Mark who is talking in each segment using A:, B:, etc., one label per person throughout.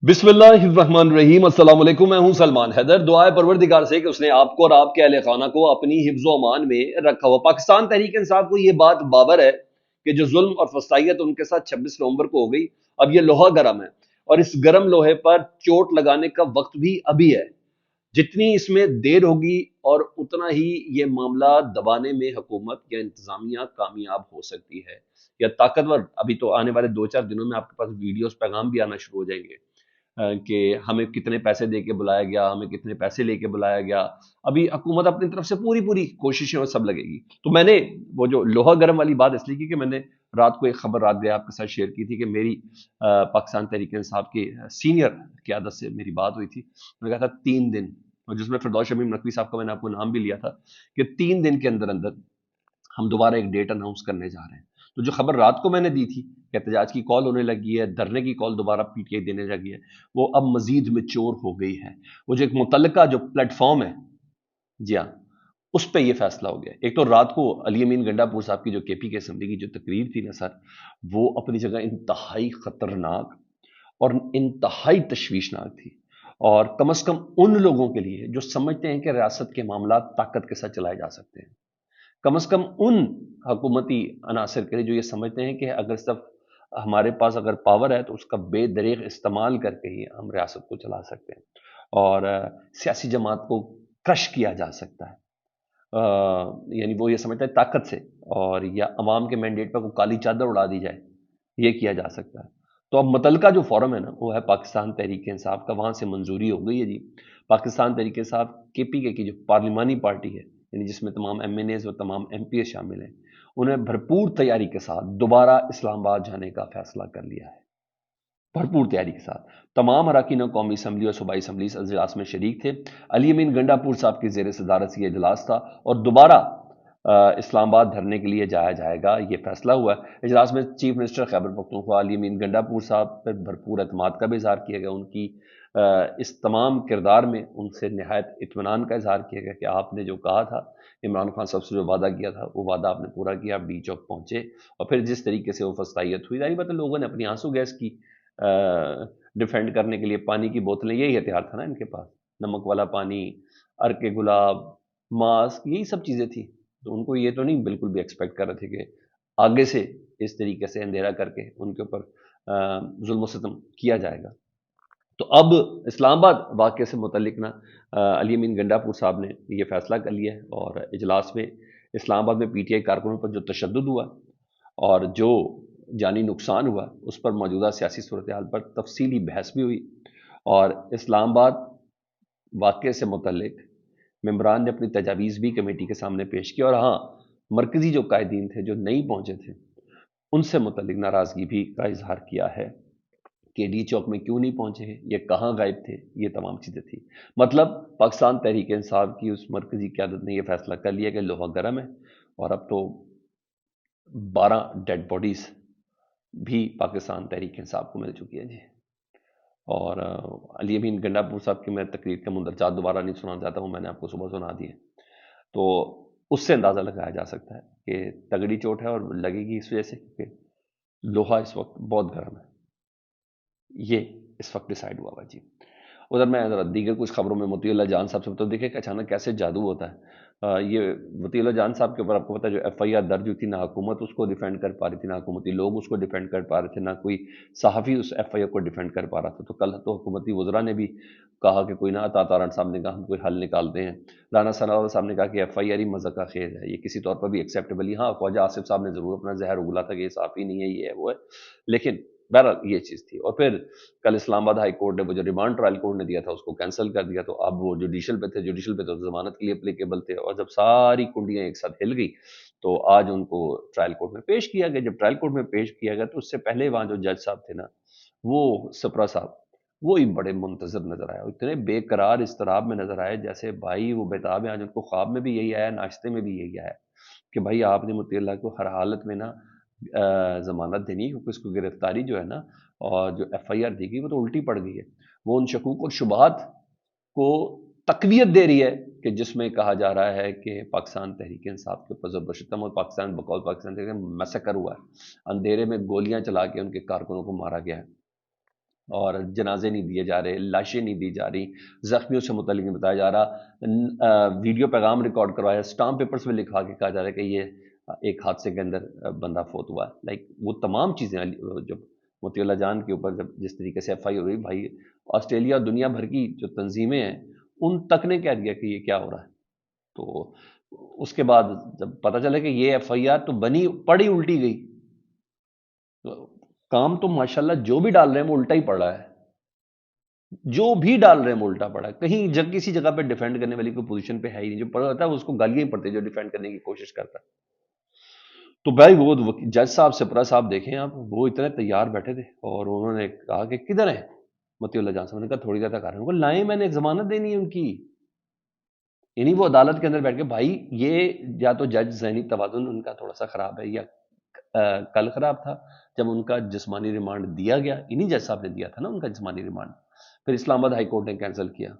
A: बिस्मिल्लाहिर्रहमानिर्रहीम। अस्सलाम वालेकुम। मैं हूं सलमान हैदर। दुआए परवरदिगार से कि उसने आपको और आपके अहले खाना को अपनी हिफ्ज़ व अमान में रखा हुआ। पाकिस्तान तहरीक इंसाफ को ये बात बाबर है कि जो जुल्म और फस्तायत उनके साथ 26 नवंबर को हो गई, अब ये लोहा गर्म है और इस गर्म लोहे पर चोट लगाने का वक्त भी अभी है। जितनी इसमें देर होगी और उतना ही ये मामला दबाने में हुकूमत या इंतजामिया कामयाब हो सकती है या ताकतवर। अभी तो आने वाले 2-4 दिनों में आपके पास वीडियोस पैगाम भी आना शुरू हो जाएंगे कि हमें कितने पैसे दे के बुलाया गया, हमें कितने पैसे लेके बुलाया गया। अभी हुकूमत अपनी तरफ से पूरी पूरी कोशिशें और सब लगेगी। तो मैंने वो जो लोहा गर्म वाली बात इसलिए की कि मैंने रात को एक खबर रात गए आपके साथ शेयर की थी कि मेरी पाकिस्तान तहरीक इंसाफ की सीनियर क्यादत से मेरी बात हुई थी। मैंने कहा था 3 दिन, और जिसमें फिरदौस शमीम नकवी साहब का मैंने आपको नाम भी लिया था कि 3 दिन के अंदर अंदर हम दोबारा एक डेट अनाउंस करने जा रहे हैं। तो जो खबर रात को मैंने दी थी कि एहतजाज की कॉल होने लगी है, धरने की कॉल दोबारा पीटीआई देने लगी है, वो अब मजीद मेच्योर हो गई है। वो जो एक मुतल्लका जो प्लेटफॉर्म है, जी हाँ, उस पर यह फैसला हो गया। एक तो रात को अली अमीन गंडापुर साहब की जो केपी के असेंबली की जो तकरीर थी ना सर, वो अपनी जगह इंतहाई खतरनाक और इंतहाई तशवीशनाक थी। और कम से कम उन लोगों के लिए जो समझते हैं कि रियासत के मामला ताकत के साथ चलाए जा सकते हैं, कम से कम उन हुकूमती अनासर के लिए जो ये समझते हैं कि अगर सिर्फ हमारे पास अगर पावर है तो उसका बेदरीग इस्तेमाल करके ही हम रियासत को चला सकते हैं और सियासी जमात को क्रश किया जा सकता है। यानी वो ये समझता है ताकत से, और या अवाम के मैंडेट पर कोई काली चादर उड़ा दी जाए, ये किया जा सकता है। तो अब मुतलका जो फोरम है ना, वो है पाकिस्तान तहरीक इंसाफ का। वहाँ से मंजूरी हो गई है जी। पाकिस्तान तहरीक इंसाफ केपीके की जो पार्लिमानी पार्टी है, यानी जिसमें तमाम एमएनएज और तमाम एमपीए शामिल हैं, उन्हें भरपूर तैयारी के साथ दोबारा इस्लामाबाद जाने का फैसला कर लिया है। भरपूर तैयारी के साथ तमाम अरकान कौमी असम्बली और सूबाई असम्बली इस अजलास में शरीक थे। अली अमीन गंडापुर साहब की जेर सदारत से यह इजलास था और दोबारा इस्लामाबाद धरने के लिए जाया जाएगा, ये फैसला हुआ है। इजलास में चीफ मिनिस्टर खैबर पख्तूनख्वा अली अमीन गंडापुर साहब पर भरपूर एतमाद का भी इजहार किया गया। उनकी इस तमाम किरदार में उनसे नहायत इत्मीनान का इजहार किया गया कि आपने जो कहा था, इमरान खान साहब से जो वादा किया था, वो वादा आपने पूरा किया। आप डी चौक पहुंचे और फिर जिस तरीके से वो फस्तायत हुई, जाहिर बात है लोगों ने अपनी आंसू गैस की डिफेंड करने के लिए पानी की बोतलें, यही हथियार था ना इनके पास, नमक वाला पानी, अर्के गुलाब, मास्क, यही सब चीज़ें थी। तो उनको ये तो नहीं बिल्कुल भी एक्सपेक्ट कर रहे थे कि आगे से इस तरीके से अंधेरा करके उनके ऊपर जुल्म सितम किया जाएगा। तो अब इस्लामाबाद वाक़े से मुतल्लिक ना अली अमीन गंडापुर साहब ने ये फैसला कर लिया है और इजलास में इस्लामाबाद में पीटीआई कारकुनों पर जो तशद्दुद हुआ और जो जानी नुकसान हुआ, उस पर मौजूदा सियासी सूरत हाल पर तफसीली बहस भी हुई। और इस्लामाबाद वाक़े से मुतल्लिक मेंबरान ने अपनी तजावीज़ भी कमेटी के सामने पेश की। और हाँ, मरकज़ी जो कायदीन थे जो नहीं पहुँचे थे, उनसे मुतल्लिक नाराज़गी भी का इजहार किया है कि डी चौक में क्यों नहीं पहुंचे, ये कहाँ गायब थे, ये तमाम चीज़ें थी। मतलब पाकिस्तान तहरीक इंसाफ की उस मरकज़ी क़यादत ने यह फैसला कर लिया कि लोहा गर्म है और अब तो 12 डेड बॉडीज़ भी पाकिस्तान तहरीक इंसाफ को मिल चुकी है जी। और अली अमीन गंडापुर साहब की मैं तकरीर के मुंदरजात दोबारा नहीं सुनाना चाहता हूँ, मैंने आपको सुबह सुना दिए। तो उससे अंदाज़ा लगाया जा सकता है कि तगड़ी चोट है और लगेगी इस वजह से कि लोहा इस वक्त बहुत गर्म है। ये इस वक्त डिसाइड हुआ हुआ जी। उधर मैं ज़रा दीगर कुछ खबरों में मोतीउल्लाह जान साहब से तो देखिए कि अचानक कैसे जादू होता है। ये मोतीउल्लाह जान साहब के ऊपर आपको पता है जो एफआईआर दर्ज हुई थी, ना हुकूमत उसको डिफेंड कर पा रही थी, ना हुकूमती लोग उसको डिफेंड कर पा रहे थे, ना कोई सहाफ़ी उस एफआईआर को डिफेंड कर पा रहा था। तो कल तो हुकूमती वज़रा ने भी कहा कि कोई ना, अता तारण साहब ने कहा हम कोई हल निकालते हैं, राना सनाउल्लाह साहब ने कहा कि एफआईआर ही मज़ाक़ खेज़ है, ये किसी तौर पर भी एक्सेप्टेबल ही। हाँ, ख्वाजा आसिफ साहब ने ज़रूर अपना जहर उगला था कि ये साफ़ी नहीं है, ये है, वो है, लेकिन बहरहाल ये चीज़ थी। और फिर कल इस्लामाबाद हाई कोर्ट ने वो जो रिमांड ट्रायल कोर्ट ने दिया था उसको कैंसिल कर दिया। तो अब वो जुडिशल पे थे, जुडिशल पे तो जमानत के लिए अप्लीकेबल थे, और जब सारी कुंडियां एक साथ हिल गई तो आज उनको ट्रायल कोर्ट में पेश किया गया। जब ट्रायल कोर्ट में पेश किया गया तो उससे पहले वहां जो जज साहब थे ना, वो सप्रा साहब, वो ही बड़े मुंतजर नजर आए, इतने बेकरार इस्तराब में नजर आए जैसे भाई वो बेताब है। आज उनको ख्वाब में भी यही आया, नाश्ते में भी यही आया कि भाई आपने मुतील्ला को हर हालत में ना जमानत देनी है, क्योंकि उसको गिरफ्तारी जो है ना और जो एफआईआर दी गई वो तो उल्टी पड़ गई है। वो उन शकूक और शुबहात को तकवीत दे रही है कि जिसमें कहा जा रहा है कि पाकिस्तान तहरीक इंसाफ के ऊपर ज़बरदस्ती और पाकिस्तान बकौल पाकिस्तान मैसेकर हुआ है, अंधेरे में गोलियां चला के उनके कारकुनों को मारा गया है। اور جنازے نہیں دیے جا رہے، لاشیں نہیں دی جا رہی، زخمیوں سے متعلق نہیں بتایا جا رہا، ویڈیو پیغام ریکارڈ کروایا، اسٹامپ پیپرز میں لکھا کے کہا جا رہا ہے کہ یہ ایک حادثے کے اندر بندہ فوت ہوا ہے۔ لائک وہ تمام چیزیں جب مطیع اللہ جان کے اوپر جب جس طریقے سے ایف آئی ہوئی، بھائی آسٹریلیا اور دنیا بھر کی جو تنظیمیں ہیں ان تک نے کہہ دیا کہ یہ کیا ہو رہا ہے۔ تو اس کے بعد جب پتہ چلا کہ یہ ایف آئی آر تو بنی پڑی الٹی گئی، کام تو ماشاءاللہ جو بھی ڈال رہے ہیں وہ الٹا ہی پڑ رہا ہے، جو بھی ڈال رہے ہیں وہ الٹا پڑا ہے، کہیں کسی جگہ پہ ڈیفینڈ کرنے والی کوئی پوزیشن پہ ہے ہی نہیں، جو پڑا ہوتا ہے اس کو گالیاں ہی پڑتے جو ڈیفینڈ کرنے کی کوشش کرتا ہے۔ تو بھائی وہ جج صاحب سپرا صاحب دیکھیں آپ، وہ اتنے تیار بیٹھے تھے اور انہوں نے کہا کہ کدھر ہیں مطیع اللہ جان صاحب؟ نے کہا تھوڑی دیر تک آ رہے ہیں، ان کو لائیں، میں نے ایک ضمانت دینی ہے ان کی، یعنی وہ عدالت کے اندر بیٹھ کے بھائی یہ یا تو جج ذہنی توازن ان کا تھوڑا سا خراب ہے، یا کل خراب تھا جب ان کا جسمانی ریمانڈ دیا گیا، انہی جج صاحب نے دیا تھا نا ان کا جسمانی ریمانڈ، پھر اسلام آباد ہائی کورٹ نے کینسل کیا،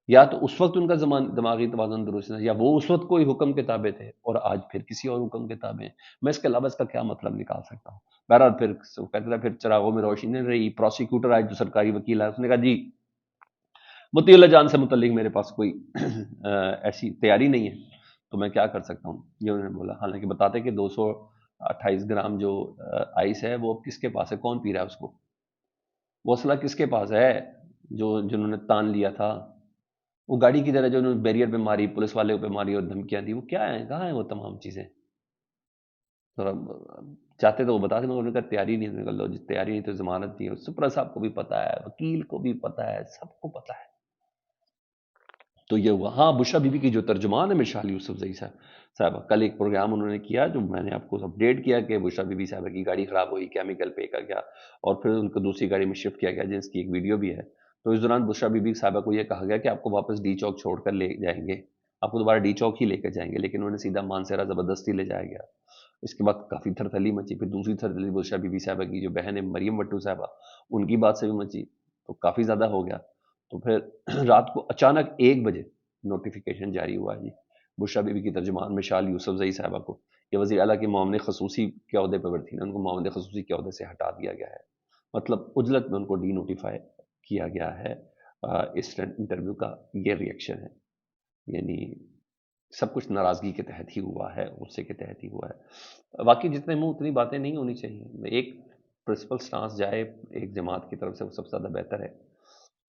A: یا تو اس وقت ان کا دماغی توازن درست نہیں، یا وہ اس وقت کوئی حکم کے تابع تھے اور آج پھر کسی اور حکم کے تابع ہیں۔ میں اس کے علاوہ اس کا کیا مطلب نکال سکتا ہوں؟ بہرحال پھر کہتے پھر چراغوں میں روشنی نہیں رہی، پروسیکیوٹر آج جو سرکاری وکیل ہے اس نے کہا جی مطیع اللہ جان سے متعلق میرے پاس کوئی ایسی تیاری نہیں ہے، تو میں کیا کر سکتا ہوں، یہ انہوں نے بولا، حالانکہ بتاتے کہ 228 گرام جو آئس ہے وہ کس کے پاس ہے، کون پی رہا ہے اس کو، وہ اسلحہ کس کے پاس ہے جنہوں نے تان لیا تھا، وہ گاڑی کی طرح جو انہوں نے بیریئر پہ ماری، پولیس والے پہ ماری اور دھمکیاں دی، وہ کیا ہیں، کہاں ہیں وہ تمام چیزیں؟ چاہتے تو وہ بتا دیں، مگر انہوں نے کہا تیاری نہیں، لو جی تیاری نہیں تو ضمانت نہیں ہے، سپرا صاحب کو بھی پتا ہے، وکیل کو بھی پتا ہے، سب کو پتا ہے۔ تو یہ ہوا۔ ہاں بشرا بی بی کی جو ترجمان ہے مرشال یوسف زئی صاحبہ، کل ایک پروگرام انہوں نے کیا جو میں نے آپ کو اپڈیٹ کیا کہ بشرا بی بی صاحبہ کی گاڑی خراب ہوئی، کیمیکل پے کا گیا اور پھر ان کو دوسری گاڑی میں شفٹ کیا گیا، جس کی ایک ویڈیو بھی ہے۔ تو اس دوران بشرا بی بی صاحبہ کو یہ کہا گیا کہ آپ کو واپس ڈی چوک چھوڑ کر لے جائیں گے، آپ کو دوبارہ ڈی چوک ہی لے کے جائیں گے، لیکن انہوں نے سیدھا مانسہرہ زبردستی لے جایا گیا۔ اس کے بعد کافی تھرتھلی مچی، پھر دوسری تھرتھلی بشرا بی بی صاحبہ کی جو بہن ہے مریم وٹو صاحبہ، ان کی بات سے بھی مچی، تو کافی زیادہ ہو گیا۔ تو پھر رات کو اچانک 1 بجے نوٹیفیکیشن جاری ہوا جی بشرا بی بی کی ترجمان مشال یوسف زئی صاحبہ کو یہ وزیر اعلیٰ کے معاون خصوصی کے عہدے پر تھی نا، ان کو معاون خصوصی کے عہدے سے ہٹا دیا گیا ہے، مطلب عجلت میں ان کو ڈی نوٹیفائی کیا گیا ہے۔ اس انٹرویو کا یہ ریئیکشن ہے، یعنی سب کچھ ناراضگی کے تحت ہی ہوا ہے، غصے کے تحت ہی ہوا ہے۔ واقعی جتنے منہ اتنی باتیں نہیں ہونی چاہیے، ایک پرنسپل سٹانس جائے ایک جماعت کی طرف سے وہ سب سے زیادہ بہتر ہے،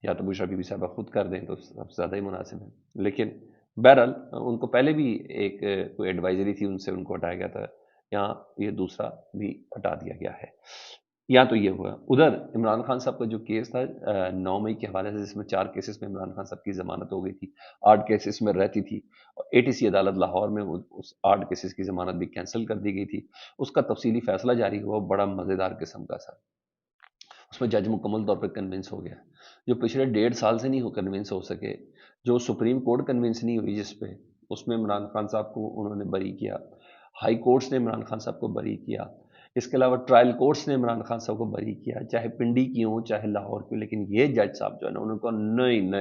A: یا تو بشرا بی بی صاحبہ خود کر دیں تو سب سے زیادہ ہی مناسب ہے، لیکن بہرحال ان کو پہلے بھی ایک کوئی ایڈوائزری تھی، ان سے ان کو ہٹایا گیا تھا، یہاں یہ دوسرا بھی ہٹا دیا گیا ہے۔ یا تو یہ ہوا۔ ادھر عمران خان صاحب کا جو کیس تھا 9 مئی کے حوالے سے، جس میں 4 کیسز میں عمران خان صاحب کی ضمانت ہو گئی تھی، 8 کیسز میں رہتی تھی، اے ٹی سی عدالت لاہور میں اس 8 کیسز کی ضمانت بھی کینسل کر دی گئی تھی، اس کا تفصیلی فیصلہ جاری ہوا، بڑا مزیدار قسم کا تھا، اس میں جج مکمل طور پہ کنونس ہو گیا، جو پچھلے 1.5 سال سے نہیں کنونس ہو سکے، جو سپریم کورٹ کنونس نہیں ہوئی جس پہ، اس میں عمران خان صاحب کو انہوں نے بری کیا، ہائی کورٹس نے عمران خان صاحب کو بری کیا، اس کے علاوہ ٹرائل کورٹس نے عمران خان صاحب کو بری کیا، چاہے پنڈی کی ہوں چاہے لاہور کی، لیکن یہ جج صاحب جو ہے نا، انہوں نے کہا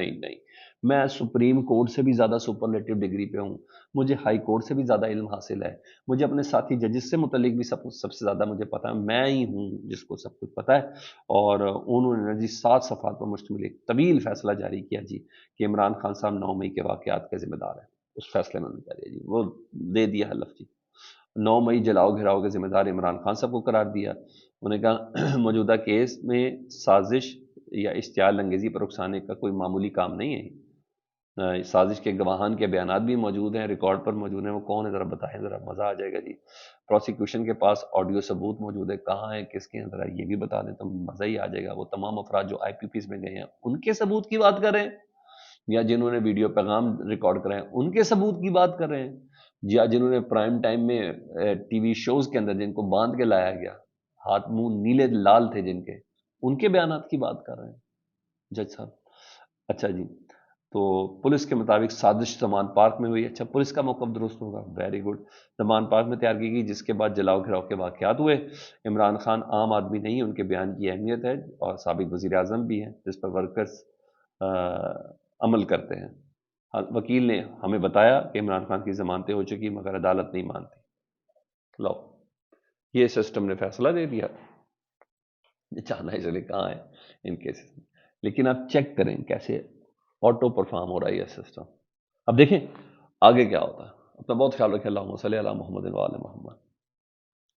A: نہیں، میں سپریم کورٹ سے بھی زیادہ سپرلیٹو ڈگری پہ ہوں، مجھے ہائی کورٹ سے بھی زیادہ علم حاصل ہے، مجھے اپنے ساتھی ججز سے متعلق بھی سب سے زیادہ مجھے پتا ہے، میں ہی ہوں جس کو سب کچھ پتا ہے۔ اور انہوں نے جی 7 صفحات پر مشتمل ایک طویل فیصلہ جاری کیا جی کہ عمران خان صاحب 9 مئی کے واقعات کے ذمہ دار ہیں، اس فیصلے میں انہوں نے جی وہ دے دیا حلف جی، 9 مئی جلاؤ گھراؤ کے ذمہ دار عمران خان صاحب کو قرار دیا، انہوں نے کہا موجودہ کیس میں سازش یا اشتعال انگیزی پر اکسانے کا کوئی معمولی کام نہیں ہے، سازش کے گواہان کے بیانات بھی موجود ہیں، ریکارڈ پر موجود ہیں، وہ کون ہے ذرا بتائیں، ذرا مزہ آ جائے گا جی، پروسیکیوشن کے پاس آڈیو ثبوت موجود ہے، کہاں ہے کس کے، ذرا یہ بھی بتا دیں تو مزہ ہی آ جائے گا، وہ تمام افراد جو آئی پی پیز میں گئے ہیں ان کے ثبوت کی بات کر رہے ہیں، یا جنہوں نے ویڈیو پیغام ریکارڈ کرے ہیں ان کے ثبوت کی بات کر رہے ہیں، یا جنہوں نے پرائم ٹائم میں ٹی وی شوز کے اندر جن کو باندھ کے لایا گیا، ہاتھ منہ نیلے لال تھے جن کے، ان کے بیانات کی بات کر رہے ہیں جج صاحب۔ اچھا جی، تو پولیس کے مطابق سازش زمان پارک میں ہوئی، اچھا پولیس کا موقف درست ہوگا، ویری گڈ، زمان پارک میں تیار کی گئی، جس کے بعد جلاؤ گھراؤ کے واقعات ہوئے، عمران خان عام آدمی نہیں، ان کے بیان کی اہمیت ہے، اور سابق وزیر اعظم بھی ہیں جس پر ورکرز عمل کرتے ہیں۔ وکیل نے ہمیں بتایا کہ عمران خان کی ضمانتیں ہو چکی مگر عدالت نہیں مانتی، لو یہ سسٹم نے فیصلہ دے دیا، جانا اس لیے کہاں ہے، ان کیسز میں. لیکن آپ چیک کریں کیسے آٹو پرفارم ہو رہا ہے یہ سسٹم. اب دیکھیں آگے کیا ہوتا ہے. اپنا بہت خیال رکھیں. اللہم صلی علی محمد و آل محمد.